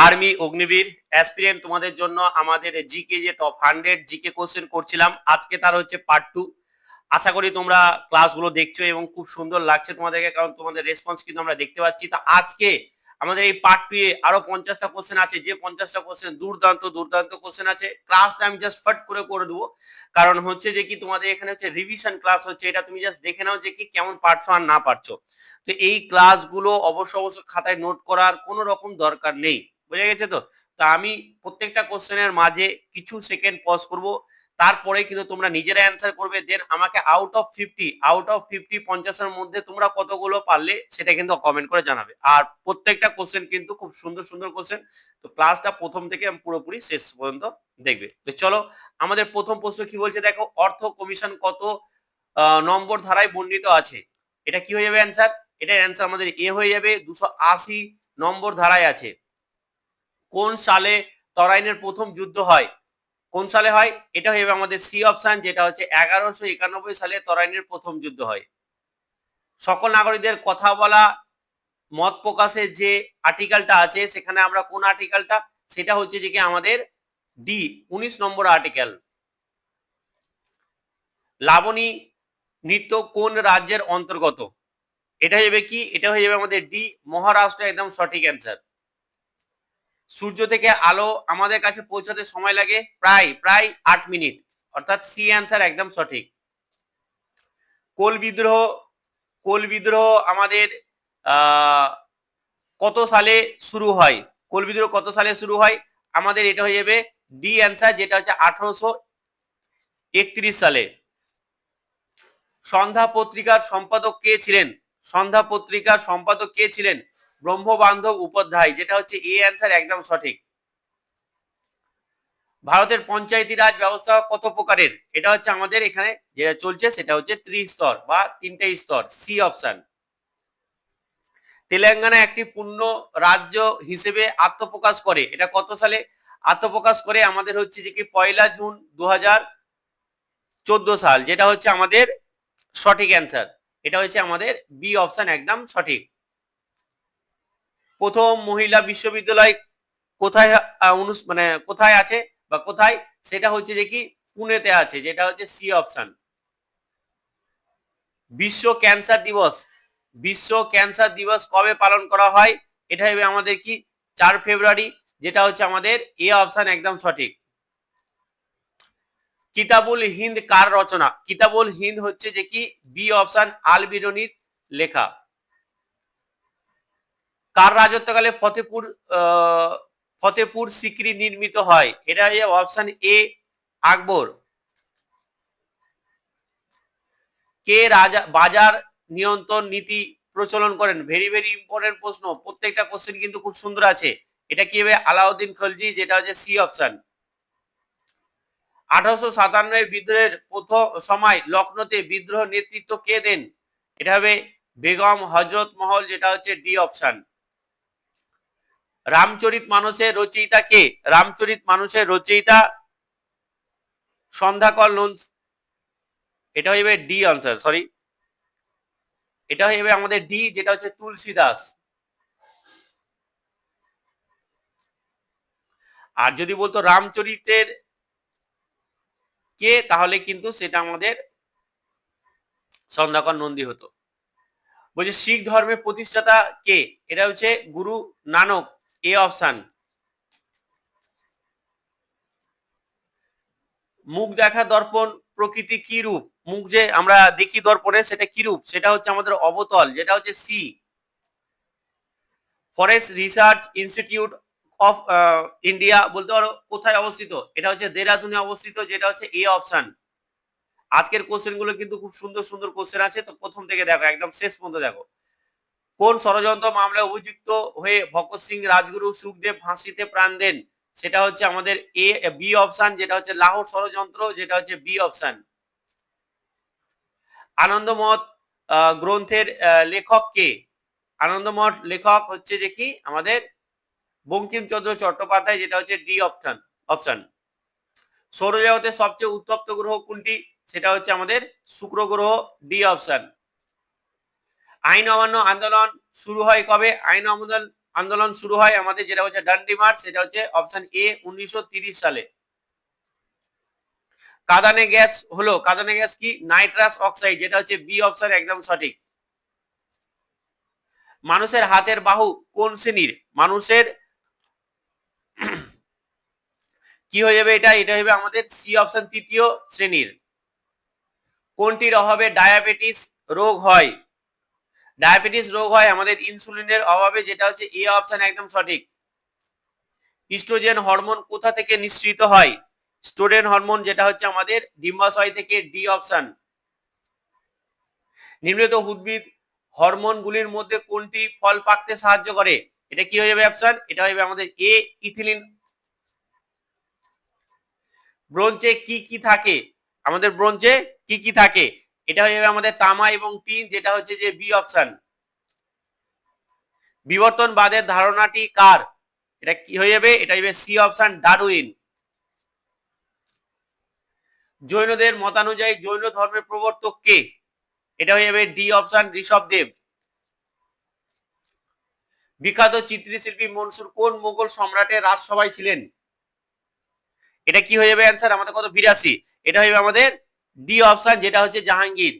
Army Agniveer aspirant তোমাদের জন্য আমাদের জিকে যে টপ 100 জিকে কোশ্চেন করছিলাম, আজকে তার হচ্ছে পার্ট 2। আশা করি তোমরা ক্লাসগুলো দেখছো এবং খুব সুন্দর লাগছে তোমাদেরকে, কারণ তোমাদের রেসপন্স কিন্তু আমরা দেখতে পাচ্ছি। তা আজকে আমাদের এই পার্ট 2 এ আরো 50টা কোশ্চেন আছে, যে 50টা কোশ্চেন দুর্দান্ত দুর্দান্ত কোশ্চেন আছে। ক্লাসটা আমি জাস্ট ফট করে দেবো, কারণ হচ্ছে যে কি তোমাদের এখানে হচ্ছে রিভিশন ক্লাস হচ্ছে, এটা তুমি জাস্ট দেখে নাও যে কি কেমন পারছো আর না পারছো। তো এই ক্লাসগুলো অবশ্যই খাতায় নোট করার কোনো রকম দরকার নেই, বুঝে গেছে তো? তা আমি প্রত্যেকটা কোশ্চেনের মাঝে কিছু সেকেন্ড পজ করব, তারপরে কিন্তু তোমরা নিজেরা অ্যান্সার করবে। দেন আমাকে আউট অফ ফিফটি 50 এর মধ্যে তোমরা কতগুলো পারলে সেটা কিন্তু কমেন্ট করে জানাবে। আর প্রত্যেকটা কোশ্চেন কিন্তু খুব সুন্দর সুন্দর কোশ্চেন। তো ক্লাসটা প্রথম থেকে পুরোপুরি শেষ পর্যন্ত দেখবে। তো চলো, আমাদের প্রথম প্রশ্ন কি বলছে দেখো, অর্থ কমিশন কত নম্বর ধারায় বর্ণিত আছে? এটা কি হয়ে যাবে অ্যান্সার? এটার অ্যান্সার আমাদের এ হয়ে যাবে, 280 নম্বর ধারায় আছে। কোন সালে তরাইনের প্রথম যুদ্ধ হয়? কোন সালে হয়? এটা হয়ে যাবে আমাদের সি অপশন, যেটা হচ্ছে 1191 সালে তরাইনের প্রথম যুদ্ধ হয়। সকল নাগরিকদের কথা বলা মত প্রকাশের যে আর্টিকেলটা আছে, সেখানে আমরা কোন আর্টিকেলটা? সেটা হচ্ছে যে কি আমাদের ডি 19 নম্বর আর্টিকেল। লাবণী নৃত্য কোন রাজ্যের অন্তর্গত? এটা হয়ে যাবে কি? এটা হয়ে যাবে আমাদের ডি মহারাষ্ট্র, একদম সঠিক অ্যান্সার। সূর্য থেকে আলো আমাদের কাছে পৌঁছাতে সময় লাগে প্রায় 8 মিনিট, অর্থাৎ সি অ্যান্সার একদম সঠিক। কোল বিদ্রোহ কোল বিদ্রোহ আমাদের কত সালে শুরু হয়? কোল বিদ্রোহ কত সালে শুরু হয়? আমাদের এটা হয়ে যাবে ডি অ্যান্সার, যেটা হচ্ছে 1831 সালে। সন্ধ্যা পত্রিকার সম্পাদক কে ছিলেন? সন্ধ্যা পত্রিকার সম্পাদক কে ছিলেন? ব্রহ্মবান্ধব উপাধ্যায়, যেটা হচ্ছে এ অ্যান্সার একদম সঠিক। ভারতের পঞ্চায়েতি রাজ ব্যবস্থা কত প্রকারের? এটা হচ্ছে আমাদের এখানে যেটা চলছে সেটা হচ্ছে ত্রিস্তর বা 3টে স্তর, সি অপশন। তেলেঙ্গানা একটি পূর্ণ রাজ্য হিসেবে আত্মপ্রকাশ করে, এটা কত সালে আত্মপ্রকাশ করে? আমাদের হচ্ছে যে কি 1 জুন 2014 সাল, যেটা হচ্ছে আমাদের সঠিক অ্যান্সার। এটা হচ্ছে আমাদের বি অপশন একদম সঠিক। প্রথম মহিলা বিশ্ববিদ্যালয় কোথায় মানে কোথায় আছে বা কোথায়? সেটা হচ্ছে যে কি পুনেতে আছে, যেটা হচ্ছে সি অপশন। বিশ্ব ক্যান্সার দিবস কবে পালন করা হয়? এটা হবে আমাদের কি 4 ফেব্রুয়ারি, যেটা হচ্ছে আমাদের এ অপশন একদম সঠিক। কিতাবুল হিন্দ কার রচনা? কিতাবুল হিন্দ হচ্ছে যে কি বি অপশন আল বিরুনির লেখা। কার রাজত্বকালে ফতেপুর সিক্রি নির্মিত হয়? এটা অপশন এ আকবর। কে রাজা বাজার নিয়ন্ত্রণ নীতি প্রচলন করেন? ভেরি ভেরি ইম্পর্টেন্ট প্রশ্ন, প্রত্যেকটা কোশ্চেন কিন্তু খুব সুন্দর আছে। এটা কি হবে? আলাউদ্দিন খলজি, যেটা হচ্ছে সি অপশন। 1857 এর বিদ্রোহের প্রথম সময় লখনৌতে বিদ্রোহ নেতৃত্ব কে দেন? এটা হবে বেগম হজরত মহল, যেটা হচ্ছে ডি অপশন। রামচরিত মানসের রচয়িতা কে? রামচরিত মানসের রচয়িতা সন্ধ্যাকর লোন, এটা হইবে ডি আনসার, সরি, এটা হইবে আমাদের ডি, যেটা হচ্ছে তুলসী দাস। আর যদি বলতো রামচরিতের কে, তাহলে কিন্তু সেটা আমাদের সন্ধ্যাকর নন্দী হতো। বলছে শিখ ধর্মের প্রতিষ্ঠাতা কে? এটা হচ্ছে গুরু নানক, এ অপশন। মুখ দেখা দর্পণ প্রকৃতি কি রূপ? মুখ যে আমরা দেখি দর্পণে, সেটা কি রূপ? সেটা হচ্ছে আমাদের অবতল, যেটা হচ্ছে C. Forest research institute of India বলতে পারো কোথায় অবস্থিত? এটা হচ্ছে দেরাদুনে অবস্থিত, যেটা হচ্ছে এ অপশন। আজকের কোশ্চেন গুলো কিন্তু খুব সুন্দর সুন্দর কোশ্চেন আছে, তো প্রথম থেকে দেখো একদম শেষ পর্যন্ত দেখো। কোন ষড়যন্ত্র মামলায় অভিযুক্ত হয়ে ভগৎ সিং রাজগুরু সুখদেব ফাঁসিতে প্রাণ দেন? সেটা হচ্ছে আমাদের বি অপশন, যেটা হচ্ছে লাহোর ষড়যন্ত্র, যেটা হচ্ছে বি অপশন। আনন্দমঠ গ্রন্থের লেখক কে? আনন্দমঠ লেখক হচ্ছে যে কি আমাদের বঙ্কিমচন্দ্র চট্টোপাধ্যায়, যেটা হচ্ছে ডি অপশন। সৌরজগতের সবচেয়ে উত্তপ্ত গ্রহ কোনটি? সেটা হচ্ছে আমাদের শুক্র গ্রহ, ডি অপশন। আইন অমান্য আন্দোলন শুরু হয় কবে? আইন আন্দোলন শুরু হয় আমাদের, যেটা হচ্ছে ডান্ডি মার্চ, সেটা হচ্ছে অপশন এ 1930 সালে। কাঁদানে গ্যাস হলো, কাঁদানে গ্যাস কি? নাইট্রাস অক্সাইড, যেটা হচ্ছে বি অপশন একদম সঠিক। মানুষের হাতের বাহু কোন শ্রেণীর? মানুষের কি হয়ে যাবে এটা? এটা হবে আমাদের সি অপশন তৃতীয় শ্রেণীর। কোনটির অভাবে ডায়াবেটিস রোগ হয়? ডায়াবেটিস রোগ হয় আমাদের ইনসুলিনের অভাবে, যেটা হচ্ছে এ অপশন একদম সঠিক। ইস্ট্রোজেন হরমোন কোথা থেকে নিঃসৃত হয়? স্টোরেন হরমোন, যেটা হচ্ছে আমাদের ডিম্বাশয় থেকে, ডি অপশন। নিম্নলিখিত উদ্ভিদ হরমোনগুলির মধ্যে কোনটি ফল পাকতে সাহায্য করে? এটা কি হয়ে যাবে অপশন? এটা হয়ে যাবে আমাদের এ ইথিলিন। ব্রোঞ্জে কি কি থাকে? আমাদের ব্রোঞ্জে কি কি থাকে? এটা হয়ে যাবে আমাদের তামা এবং টিন, যেটা হচ্ছে যে বি অপশন। বিবর্তনবাদের ধারণাটি কার? এটা কি হয়ে যাবে? এটা হয়ে যাবে সি অপশন, ডারউইন। জৈনদের মতানুযায়ী জৈন ধর্মের প্রবর্তক কে? এটা হয়ে যাবে ডি অপশন, ঋষভদেব। বিখ্যাত চিত্রশিল্পী মনসুর কোন মোগল সম্রাটের রাজসভায় ছিলেন? এটা কি হয়ে যাবে অ্যান্সার আমাদের? কত? 82। এটা হয়ে যাবে আমাদের ডি অপশন, যেটা হচ্ছে জাহাঙ্গীর।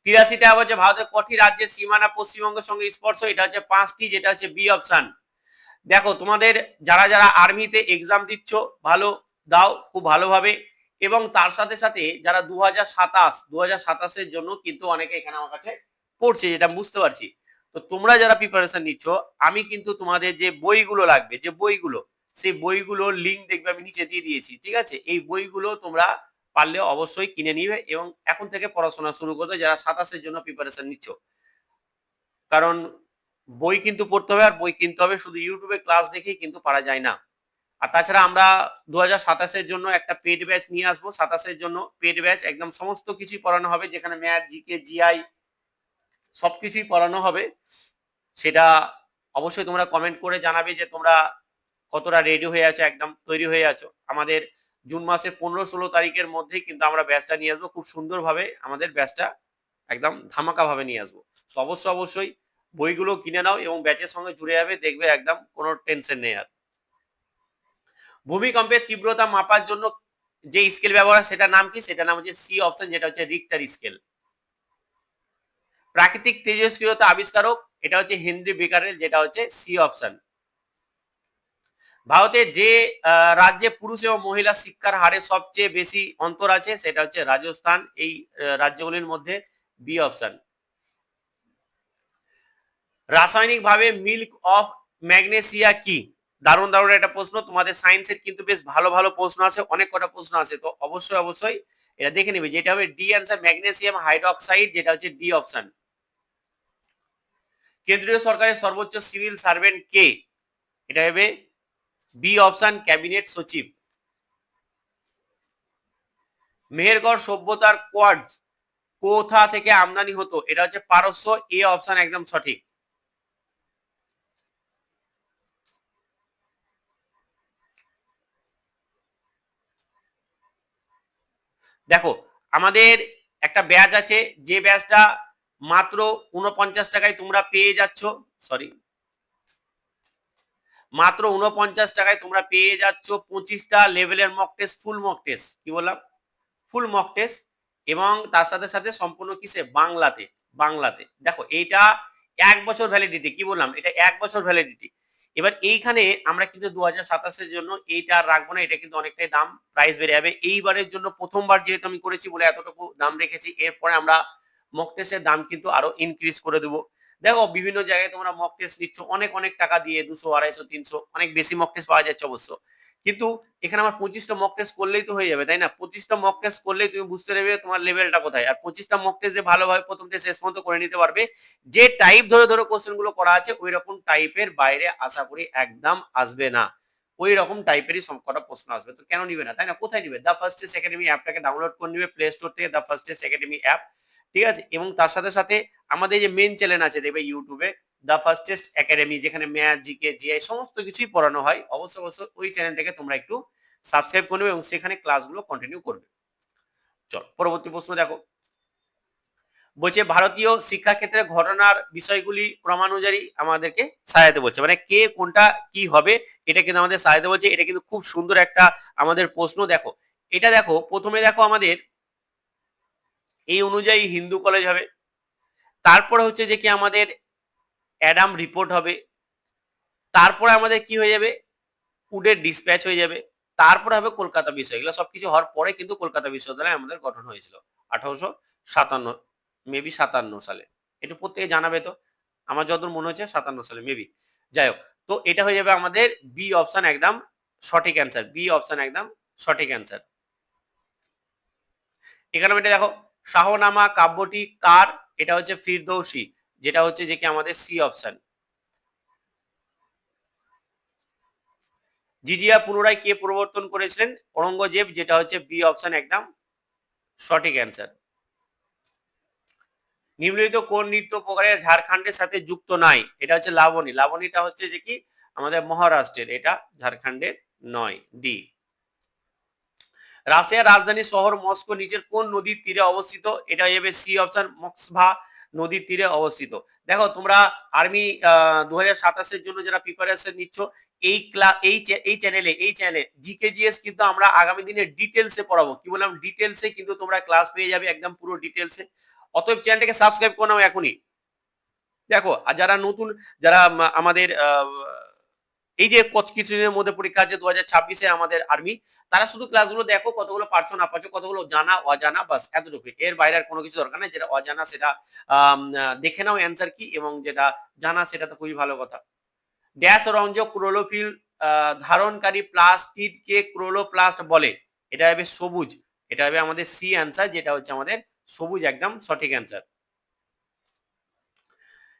83টা হচ্ছে ভারতের কটি রাজ্যের সীমানা পশ্চিমবঙ্গের সঙ্গে স্পর্শ? এটা হচ্ছে 5টি, যেটা হচ্ছে বি অপশন। দেখো তোমাদের যারা যারা আর্মিতে এক্সাম দিচ্ছ, ভালো দাও খুব ভালোভাবে, এবং তার সাথে সাথে যারা 2027 জন্য কিন্তু অনেকে এখানে আমার কাছে পড়ছে, যেটা বুঝতে পারছি। তো তোমরা যারা প্রিপারেশন নিচ্ছ, আমি কিন্তু তোমাদের যে বইগুলো লাগবে, যে বইগুলো, সেই বইগুলোর লিঙ্ক দেখবে আমি নিচে দিয়ে দিয়েছি, ঠিক আছে? এই বইগুলো তোমরা পারলে অবশ্যই কিনে নিবে এবং এখন থেকে পড়াশোনা শুরু করবে যারা 27-এর জন্য প্রিপারেশন নিচ্ছ। কারণ বই কিন্তু পড়তে হবে, আর বই কিনতে হবে। শুধু ইউটিউবে ক্লাস দেখেই কিন্তু পারা যায় না। আর তাছাড়া আমরা 2027-এর জন্য একটা পেড ব্যাচ নিয়ে আসবো। 27-এর জন্য পেড ব্যাচ, একদম সমস্ত কিছুই পড়ানো হবে, যেখানে ম্যাথ, জিকে, জিআই সবকিছুই পড়ানো হবে। সেটা অবশ্যই তোমরা কমেন্ট করে জানাবে যে তোমরা কতটা রেডি হয়ে আছো, একদম তৈরি হয়ে আছো। আমাদের জুন মাসের 15-16 তারিখের মধ্যেই কিন্তু আমরা ব্যাচটা নিয়ে আসবো। খুব সুন্দরভাবে আমাদের ব্যাচটা একদম ধামাকা ভাবে নিয়ে আসবো। তো অবশ্যই বইগুলো কিনে নাও এবং ব্যাচের সঙ্গে জুড়ে যাবে, দেখবে একদম কোনো টেনশন নেই আর। ভূমিকম্পের তীব্রতা মাপার জন্য যে স্কেল ব্যবহার হয় সেটার নাম কি? সেটার নাম হচ্ছে সি অপশন, যেটা হচ্ছে রিক্টার স্কেল। প্রাকৃতিক তেজস্ক্রিয়তা আবিষ্কারক, এটা হচ্ছে হেনরি বেকারেল, যেটা হচ্ছে সি অপশন। ভারতের যে রাজ্যে পুরুষ এবং মহিলা শিক্ষার হারে সবচেয়ে বেশি অন্তর আছে, সেটা হচ্ছে রাজস্থান। এই রাজ্যগুলির মধ্যে বি অপশন। রাসায়নিক ভাবে মিল্ক অফ ম্যাগনেসিয়া কি? দারুণ দারুণ একটা প্রশ্ন। তোমাদের সায়েন্সের কিন্তু বেশ ভালো ভালো প্রশ্ন আছে, অনেক কটা প্রশ্ন আছে, তো অবশ্যই এটা দেখে নিবে। যেটা হবে ডি অ্যান্সার, ম্যাগনেসিয়াম হাইড্রোক্সাইড, যেটা হচ্ছে ডি অপশন। কেন্দ্রীয় সরকারের সর্বোচ্চ সিভিল সার্ভেন্ট কে? এটা হবে বি অপশন, ক্যাবিনেট সচিব। মেহেরগড় সভ্যতার কোয়ার্টজ কোথা থেকে আমদানি হতো? এটা হচ্ছে পারস্য, এ অপশন একদম সঠিক। দেখো আমাদের একটা ব্যাচ আছে, যে ব্যাচটা মাত্র 49 টাকায় তোমরা পেয়ে যাচ্ছ, সরি, মাত্র 49 টাকায় তোমরা পেয়ে যাচ্ছ 25টা লেভেলের mock test, full mock test, কি বললাম? ফুল মক টেস্ট, এবং তার সাথে সাথে সম্পূর্ণ কিসে? বাংলাতে। বাংলাতে দেখো এইটা 1 বছর ভ্যালিডিটি, কি বললাম? এটা 1 বছর ভ্যালিডিটি। এবার এইখানে আমরা কিন্তু 2027-এর জন্য এইটা আর রাখবো না, এটা কিন্তু অনেকটাই দাম, প্রাইস বেড়ে যাবে। এইবারের জন্য প্রথমবার যেহেতু আমি করেছি বলে এতটুকু দাম রেখেছি, এরপরে আমরা মক টেস্টের দাম কিন্তু আরো ইনক্রিজ করে দেবো। দেখো বিভিন্ন জায়গায় তোমরা মক টেস্ট নিচ্ছ অনেক অনেক টাকা দিয়ে, 200, 250, 300, অনেক বেশি মক টেস্ট পাওয়া যাচ্ছে অবশ্য, কিন্তু এখানে আমার 25টা মক টেস্ট করলেই তো হয়ে যাবে, তাই না? 25টা মক টেস্ট করলেই তুমি বুঝতে পারবে তোমার লেভেলটা কোথায়। আর 25টা মক টেস্ট যে ভালোভাবে প্রথম থেকে শেষ পর্যন্ত করে নিতে পারবে, যে টাইপ ধরে ধরে কোশ্চেন গুলো করা আছে ওই রকম টাইপের বাইরে আশা করি একদম আসবে না। ওই রকম টাইপেরই সবকটা প্রশ্ন আসবে, তো কেন নিবে না, তাই না? কোথায় নিবে? দা ফার্স্ট টেস্ট একাডেমি অ্যাপটাকে ডাউনলোড করে নিবে প্লে স্টোর থেকে, the first test academy app, ঠিক আছে? এবং তার সাথে সাথে আমাদের যে মেন চ্যানেল আছে দেখবে ইউটিউবে, দা ফার্স্ট টেস্ট একাডেমি, যেখানে ম্যাথ, জিকে, জিআই সমস্ত কিছুই পড়ানো হয়। অবশ্যই ওই চ্যানেলটাকে তোমরা একটু সাবস্ক্রাইব করবে এবং সেখানে ক্লাসগুলো কন্টিনিউ করবে। চলো পরবর্তী প্রশ্ন দেখো। বলছে ভারতীয় শিক্ষাক্ষেত্রে ঘটনার বিষয়গুলি ক্রমানুযায়ী আমাদেরকে সাজাতে বলছে, মানে কে কোনটা কি হবে এটা কিন্তু আমাদের সাজাতে বলছে। এটা কিন্তু খুব সুন্দর একটা আমাদের প্রশ্ন। দেখো এটা দেখো, প্রথমে দেখো আমাদের এই অনুযায়ী হিন্দু কলেজ হবে, তারপরে হচ্ছে যে কি আমাদের অ্যাডাম রিপোর্ট হবে, তারপরে আমাদের কি হয়ে যাবে, উডের ডিসপ্যাচ হয়ে যাবে, তারপরে হবে কলকাতা বিষয়। এগুলো সবকিছু হওয়ার পরে কিন্তু কলকাতা বিশ্ববিদ্যালয় আমাদের গঠন হয়েছিল 1857, মেবি 57 সালে। একটু প্রত্যেকে জানাবে তো, আমার যতদূর মনে হচ্ছে 57 সালে মেবি। যাই হোক, তো এটা হয়ে যাবে আমাদের বি অপশন একদম সঠিক অ্যান্সার, বি অপশন একদম সঠিক অ্যান্সার। এখানে এটা দেখো, শাহনামা কাব্যটি কার, এটা হচ্ছে ফিরদৌসী, যেটা হচ্ছে যে কি আমাদের সি অপশন। জিজিয়া পুনরায় কে প্রবর্তন করেছিলেন, ঔরঙ্গজেব, যেটা হচ্ছে বি অপশন একদম সঠিক অ্যান্সার। নিম্নলিখিত কোন নৃত্য প্রকারের ঝাড়খণ্ডের সাথে যুক্ত নাই, এটা হচ্ছে লাবণী। লাবণীটা হচ্ছে যে কি আমাদের মহারাষ্ট্রের, এটা ঝাড়খণ্ডের নয়, ডি। রাশিয়ার রাজধানী শহর মস্কো নিচের কোন নদীর তীরে অবস্থিত, এটা হয়ে যাবে সি অপশন, মস্কভা নদীর তীরে অবস্থিত। দেখো তোমরা আর্মি 2027-এর জন্য যারা প্রিপারেশন নিচ্ছ, এই চ্যানেলে জিকেজিএস কিন্তু আমরা আগামী দিনে ডিটেলসে পড়াবো। কি বললাম, ডিটেলসে কিন্তু তোমরা ক্লাস পেয়ে যাবে একদম পুরো ডিটেলসে। অতএব চ্যানেলটাকে সাবস্ক্রাইব করে নাও এখনই। দেখো আর যারা নতুন, যারা আমাদের এই যে কিছুদিনের মধ্যে পরীক্ষা আছে 2026-এ আমাদের আর্মি, তারা শুধু ক্লাসগুলো দেখো, কতগুলো পারছো না পারছো, কতগুলো জানা অজানা, বাস এতটুকু। এর বাইরে আর কোনো কিছু দরকার নেই। যেটা অজানা সেটা দেখে নাও অ্যান্সার কি, এবং যেটা জানা সেটা তো খুবই ভালো কথা। ড্যাশ রঞ্জক ক্লোরোফিল ধারণকারী প্লাস্টিডকে ক্লোরোপ্লাস্ট বলে, এটা হবে সবুজ, এটা হবে আমাদের সি অ্যান্সার, যেটা হচ্ছে আমাদের সবুজ একদম সঠিক অ্যান্সার।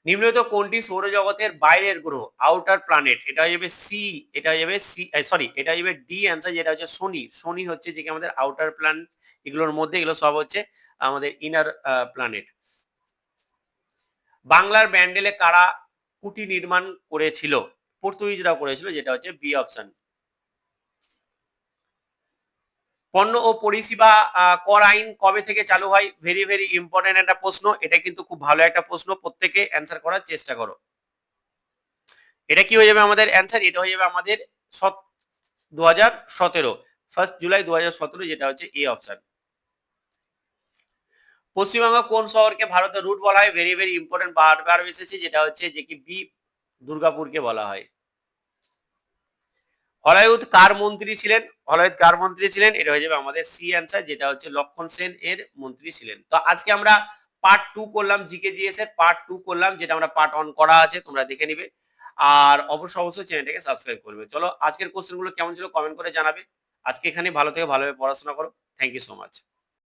নিম্নলিখিত কোনটি সৌরজগতের বাইরের গ্রহ, আউটার প্ল্যানেট, এটা হয়ে যাবে সি, এটা হয়ে যাবে সি, সরি এটা হয়ে যাবে ডি অ্যান্সার, যেটা হচ্ছে শনি। শনি হচ্ছে যে কি আমাদের আউটার প্ল্যানেট, এগুলোর মধ্যে এগুলো সব হচ্ছে আমাদের ইনার প্ল্যানেট। বাংলার ব্যান্ডেলে কারা কুটি নির্মাণ করেছিল, পর্তুগিজরা করেছিল, যেটা হচ্ছে বি অপশন। পণ্য ও পরিষেবা কর আইন কবে থেকে চালু হয়, ভেরি ভেরি ইম্পর্টেন্ট একটা প্রশ্ন, এটা কিন্তু খুব ভালো একটা প্রশ্ন, প্রত্যেকে অ্যান্সার করার চেষ্টা করো। এটা কি হয়ে যাবে আমাদের অ্যান্সার, এটা হয়ে যাবে আমাদের 2017, 1 জুলাই 2017, যেটা হচ্ছে এ অপশন। পশ্চিমবঙ্গ কোন শহরকে ভারতের রুট বলা হয়, ভেরি ভেরি ইম্পর্টেন্ট, বারবার এসেছে, যেটা হচ্ছে যে কি বি, দুর্গাপুরকে বলা হয়। হলায়ুদ কার মন্ত্রী ছিলেন, হলায়ুদ কার মন্ত্রী ছিলেন, এটা হয়ে যাবে আমাদের সি অ্যান্সার, যেটা হচ্ছে লক্ষণ সেন এর মন্ত্রী ছিলেন। তো আজকে আমরা পার্ট 2 করলাম, জিকেজিএস এর পার্ট 2 করলাম, যেটা আমরা পার্ট 1 করা আছে, তোমরা দেখে নিবে। আর অবশ্যই চ্যানেলটাকে সাবস্ক্রাইব করবে। চলো আজকের কোশ্চেন গুলো কেমন ছিল কমেন্ট করে জানাবে। আজকে এখানে ভালো থেকে ভালোভাবে পড়াশোনা করো। Thank you so much.